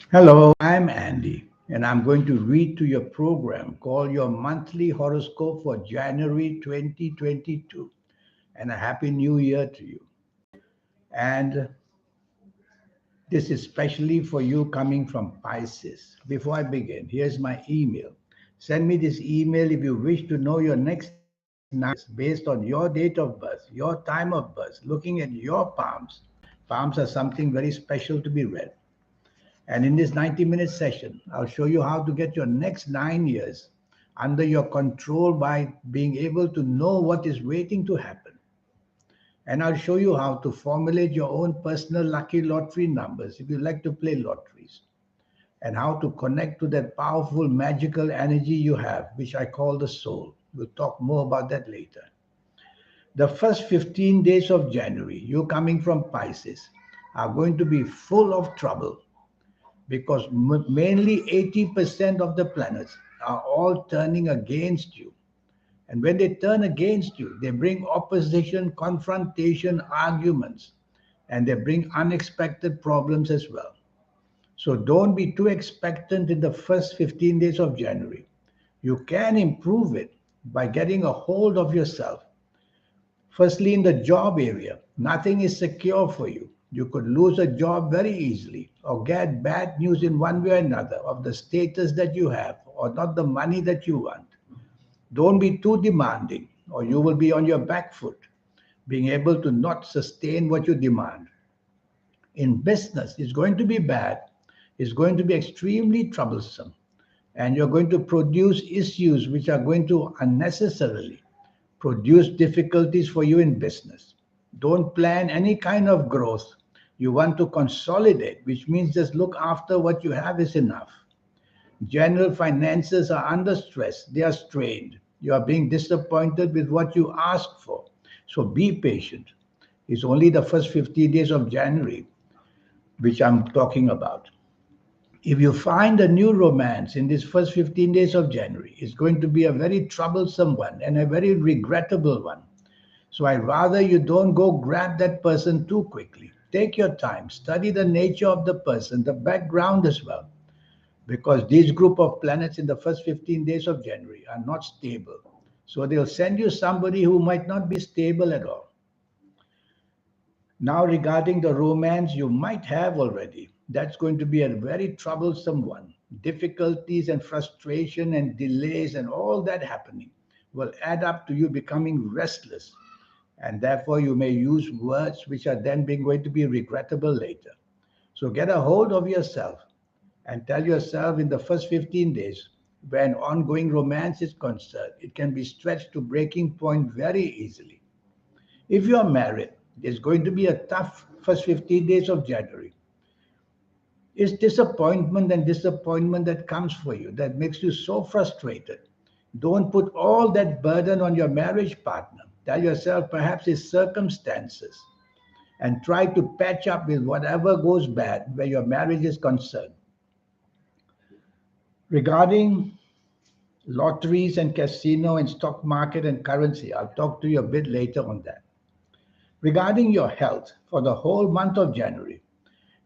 Hello, I'm Andy, and I'm going to read to your program called Your Monthly Horoscope for January 2022. And a Happy New Year to you. And this is especially for you coming from Pisces. Before I begin, here's my email. Send me this email if you wish to know your next 9 based on your date of birth, your time of birth, looking at your palms. Palms are something very special to be read. And in this 90-minute session, I'll show you how to get your next 9 years under your control by being able to know what is waiting to happen. And I'll show you how to formulate your own personal lucky lottery numbers if you like to play lotteries, and how to connect to that powerful magical energy you have, which I call the soul. We'll talk more about that later. The first 15 days of January, you coming from Pisces, are going to be full of trouble because mainly 80% of the planets are all turning against you. And when they turn against you, they bring opposition, confrontation, arguments, and they bring unexpected problems as well. So don't be too expectant in the first 15 days of January. You can improve it by getting a hold of yourself. Firstly, in the job area, nothing is secure for you. You could lose a job very easily or get bad news in one way or another of the status that you have or not the money that you want. Don't be too demanding or you will be on your back foot, being able to not sustain what you demand. In business, it's going to be bad, it's going to be extremely troublesome, and you're going to produce issues which are going to unnecessarily produce difficulties for you in business. Don't plan any kind of growth. You want to consolidate, which means just look after what you have is enough. General finances are under stress, they are strained. You are being disappointed with what you ask for. So be patient. It's only the first 50 days of January which I'm talking about. If you find a new romance in these first 15 days of January, it's going to be a very troublesome one and a very regrettable one. So I rather you don't go grab that person too quickly. Take your time, study the nature of the person, the background as well, because these group of planets in the first 15 days of January are not stable. So they'll send you somebody who might not be stable at all. Now, regarding the romance you might have already, that's going to be a very troublesome one. Difficulties and frustration and delays and all that happening will add up to you becoming restless. And therefore, you may use words which are then being going to be regrettable later. So get a hold of yourself and tell yourself in the first 15 days, when ongoing romance is concerned, it can be stretched to breaking point very easily. If you are married, it's going to be a tough first 15 days of January. It's disappointment and disappointment that comes for you that makes you so frustrated. Don't put all that burden on your marriage partner. Tell yourself perhaps it's circumstances and try to patch up with whatever goes bad where your marriage is concerned. Regarding lotteries and casino and stock market and currency, I'll talk to you a bit later on that. Regarding your health for the whole month of January,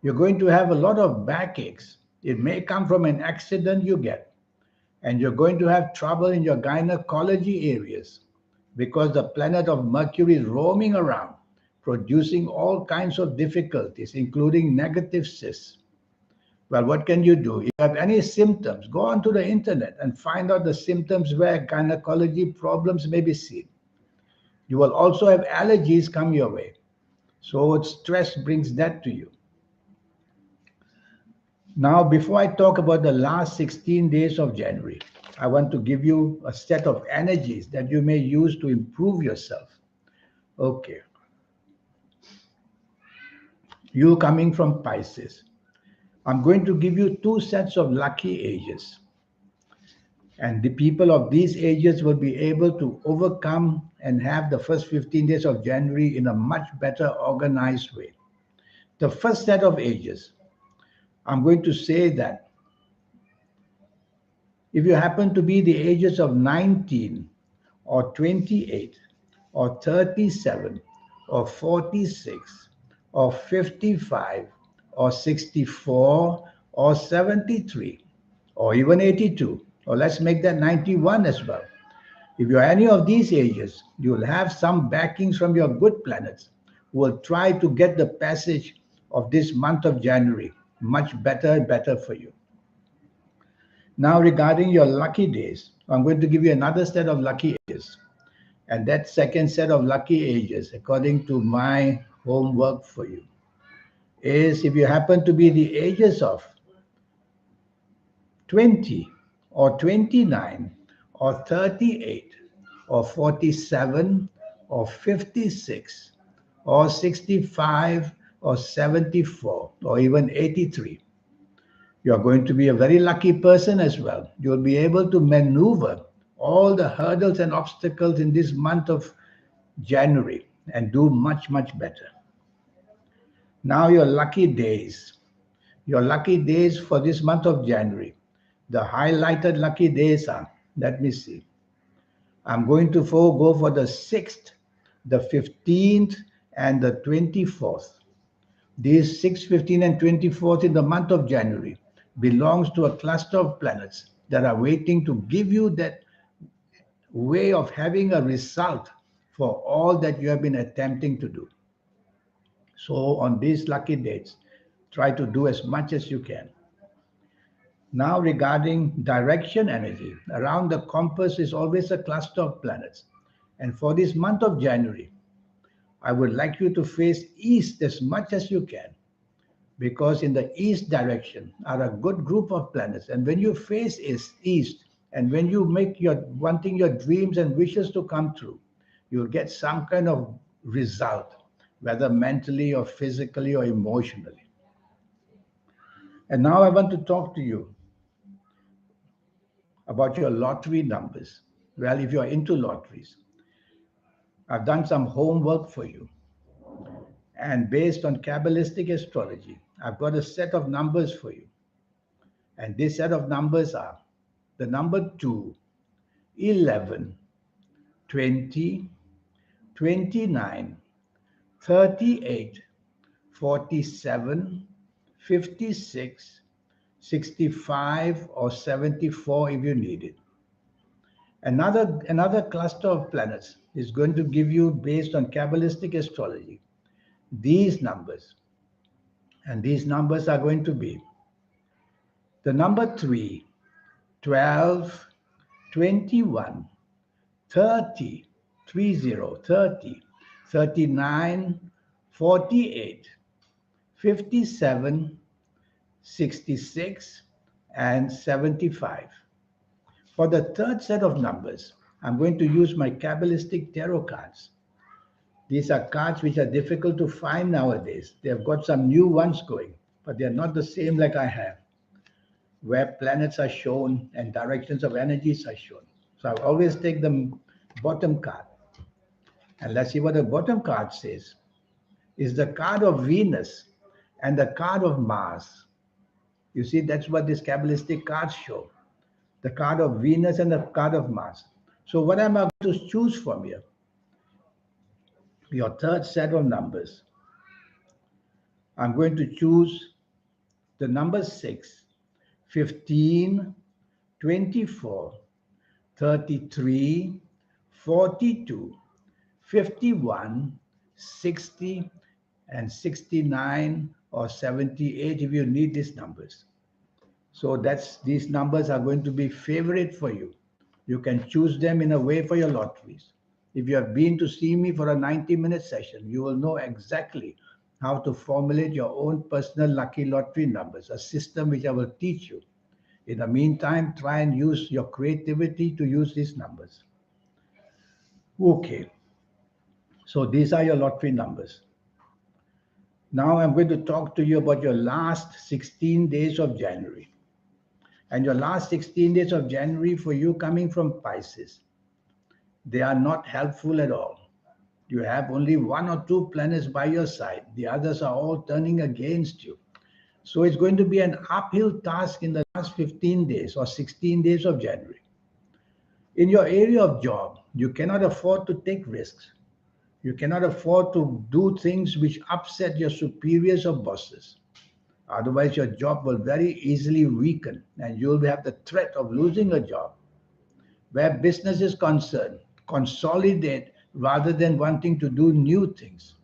you're going to have a lot of backaches. It may come from an accident you get, and you're going to have trouble in your gynecology areas because the planet of Mercury is roaming around, producing all kinds of difficulties, including negative cysts. Well, what can you do? If you have any symptoms, go onto the internet and find out the symptoms where gynecology problems may be seen. You will also have allergies come your way. So stress brings that to you. Now, before I talk about the last 16 days of January, I want to give you a set of energies that you may use to improve yourself. Okay, you coming from Pisces. I'm going to give you two sets of lucky ages. And the people of these ages will be able to overcome and have the first 15 days of January in a much better organized way. The first set of ages, I'm going to say that if you happen to be the ages of 19 or 28 or 37 or 46 or 55 or 64 or 73, or even 82, or let's make that 91 as well. If you're any of these ages, you'll have some backings from your good planets who will try to get the passage of this month of January much better and better for you. Now, regarding your lucky days, I'm going to give you another set of lucky ages. And that second set of lucky ages, according to my homework for you, is if you happen to be the ages of 20 or 29 or 38 or 47 or 56 or 65 or 74 or even 83. You're going to be a very lucky person as well. You'll be able to maneuver all the hurdles and obstacles in this month of January and do much, much better. Now, your lucky days. Your lucky days for this month of January. The highlighted lucky days are, let me see. I'm going to go for the 6th, the 15th, and the 24th. These 6, 15, and 24th in the month of January belongs to a cluster of planets that are waiting to give you that way of having a result for all that you have been attempting to do. So on these lucky dates, try to do as much as you can. Now, regarding direction energy, around the compass is always a cluster of planets. And for this month of January, I would like you to face east as much as you can, because in the east direction are a good group of planets. And when you face east, and when you make your wanting your dreams and wishes to come true, you'll get some kind of result, whether mentally or physically or emotionally. And now I want to talk to you about your lottery numbers. Well, if you're into lotteries, I've done some homework for you. And based on Kabbalistic astrology, I've got a set of numbers for you. And this set of numbers are the number 2, 11, 20, 29, 38, 47, 56, 65, or 74 if you need it. Another cluster of planets is going to give you, based on Kabbalistic astrology, these numbers. And these numbers are going to be the number 3, 12, 21, 30, 30, 30, 39, 48, 57, 66, and 75. For the third set of numbers, I'm going to use my Kabbalistic tarot cards. These are cards which are difficult to find nowadays. They've got some new ones going, but they're not the same like I have, where planets are shown and directions of energies are shown. So I always take the bottom card. And let's see what the bottom card says. Is the card of Venus and the card of Mars. You see, that's what these Kabbalistic cards show. The card of Venus and the card of Mars. So what am I going to choose from here? Your third set of numbers. I'm going to choose the number 6, 15, 24, 33, 42, 51, 60, and 69 or 78 if you need these numbers. So these numbers are going to be favorite for you. You can choose them in a way for your lotteries. If you have been to see me for a 90-minute session, you will know exactly how to formulate your own personal lucky lottery numbers, a system which I will teach you. In the meantime, try and use your creativity to use these numbers. Okay, so these are your lottery numbers. Now I'm going to talk to you about your last 16 days of January. And your last 16 days of January for you coming from Pisces, they are not helpful at all. You have only 1 or 2 planets by your side. The others are all turning against you. So it's going to be an uphill task in the last 15 days or 16 days of January. In your area of job, you cannot afford to take risks. You cannot afford to do things which upset your superiors or bosses. Otherwise, your job will very easily weaken and you'll have the threat of losing a job. Where business is concerned, consolidate rather than wanting to do new things.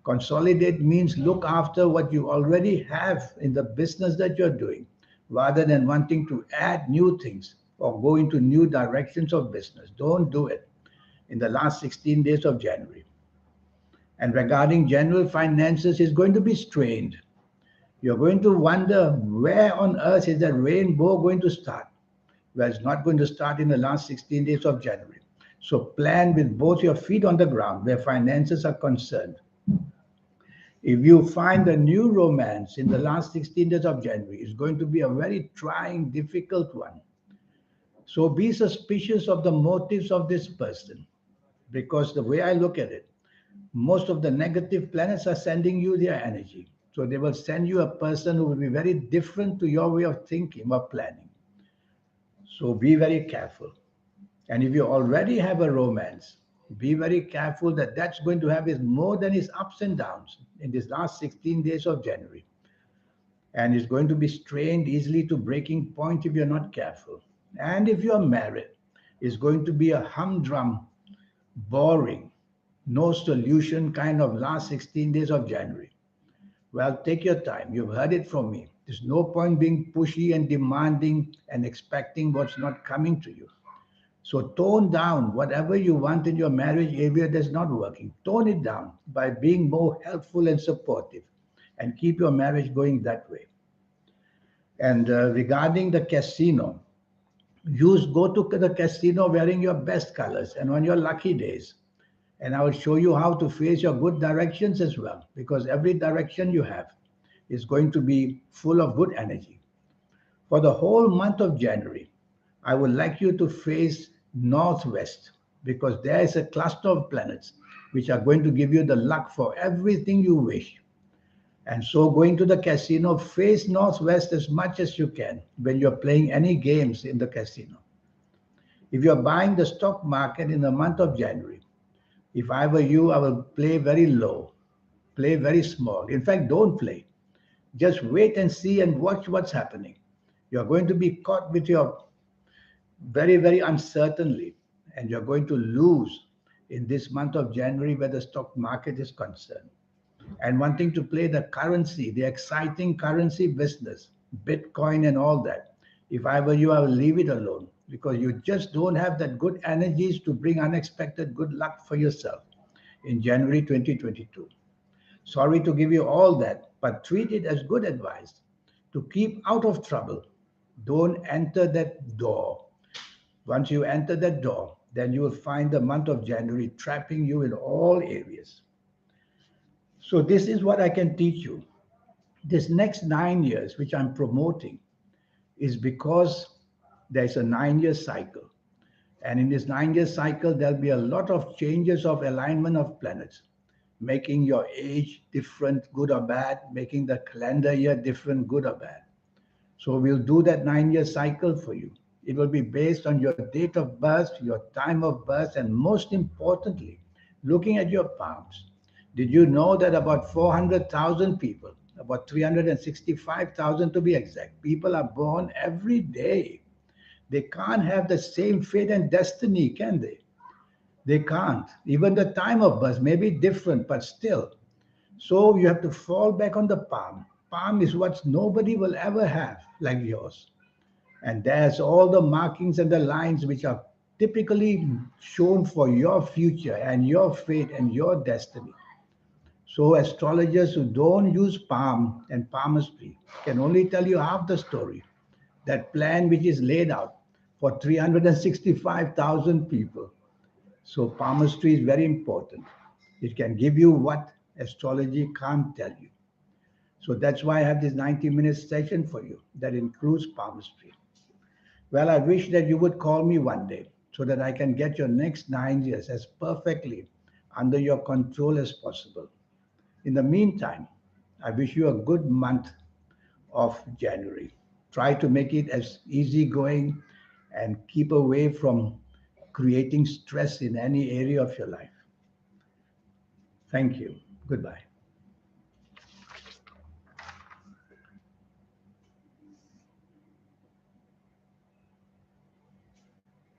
Consolidate means look after what you already have in the business that you're doing rather than wanting to add new things or go into new directions of business. Don't do it in the last 16 days of January. And regarding general finances, it's going to be strained. You're going to wonder where on earth is that rainbow going to start? Well, it's not going to start in the last 16 days of January. So plan with both your feet on the ground where finances are concerned. If you find a new romance in the last 16 days of January, it's going to be a very trying, difficult one. So be suspicious of the motives of this person because the way I look at it, most of the negative planets are sending you their energy. So they will send you a person who will be very different to your way of thinking or planning. So be very careful. And if you already have a romance, be very careful that that's going to have is more than its ups and downs in these last 16 days of January. And it's going to be strained easily to breaking point if you're not careful. And if you're married, it's going to be a humdrum, boring, no solution kind of last 16 days of January. Well, take your time. You've heard it from me. There's no point being pushy and demanding and expecting what's not coming to you. So tone down whatever you want in your marriage area that's not working. Tone it down by being more helpful and supportive and keep your marriage going that way. And regarding the casino, go to the casino wearing your best colors and on your lucky days. And I will show you how to face your good directions as well, because every direction you have is going to be full of good energy. For the whole month of January, I would like you to face northwest because there is a cluster of planets which are going to give you the luck for everything you wish. And so going to the casino, face northwest as much as you can when you're playing any games in the casino. If you're buying the stock market in the month of January, if I were you, I will play very low, play very small. In fact, don't play. Just wait and see and watch what's happening. You're going to be caught with your very, very uncertainly, and you're going to lose in this month of January where the stock market is concerned. And wanting to play the currency, the exciting currency business, Bitcoin and all that, if I were you, I will leave it alone because you just don't have that good energies to bring unexpected good luck for yourself in January 2022. Sorry to give you all that, but treat it as good advice to keep out of trouble. Don't enter that door. Once you enter that door, then you will find the month of January trapping you in all areas. So this is what I can teach you. This next 9 years, which I'm promoting, is because there's a 9 year cycle. And in this 9 year cycle, there'll be a lot of changes of alignment of planets, making your age different, good or bad, making the calendar year different, good or bad. So we'll do that 9 year cycle for you. It will be based on your date of birth, your time of birth, and most importantly, looking at your palms. Did you know that about 400,000 people, about 365,000 to be exact, people are born every day? They can't have the same fate and destiny, can they? They can't. Even the time of birth may be different, but still. So you have to fall back on the palm. Palm is what nobody will ever have like yours. And there's all the markings and the lines which are typically shown for your future and your fate and your destiny. So astrologers who don't use palm and palmistry can only tell you half the story. That plan which is laid out for 365,000 people. So palmistry is very important. It can give you what astrology can't tell you. So that's why I have this 90-minute session for you that includes palmistry. Well, I wish that you would call me one day so that I can get your next 9 years as perfectly under your control as possible. In the meantime, I wish you a good month of January. Try to make it as easygoing and keep away from creating stress in any area of your life. Thank you. Goodbye.